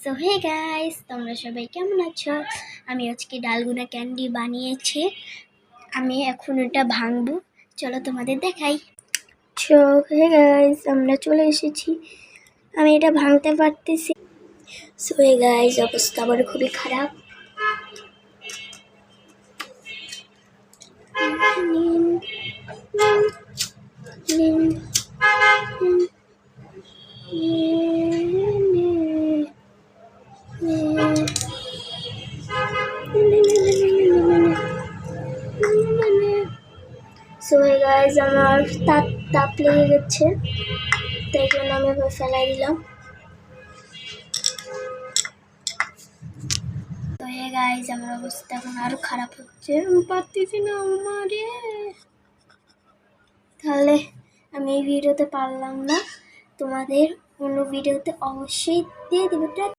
So hey guys, তোমরা সবাই কেমন আছো? আমি আজকে ডালগুনা ক্যান্ডি বানিয়েছি। আমি এখন এটা ভাঙবো, চলো তোমাদের দেখাই। সো হে গাইস, আমরা চলে এসেছি। আমি এটা ভাঙতে পারতেছি। সো হে গাইস, অবস্থা আমার খুবই খারাপ। সো গাইস, আমার তাপ লেগে গেছে, তাই জন্য আমি এবার ফেলাই দিলাম। তো গাইস, আমার অবস্থা এখন আরো খারাপ হচ্ছে, আমি পারতেছি না আমারে। তাহলে আমি এই ভিডিওতে পারলাম না, তোমাদের অন্য ভিডিওতে অবশ্যই দিয়ে দেবো।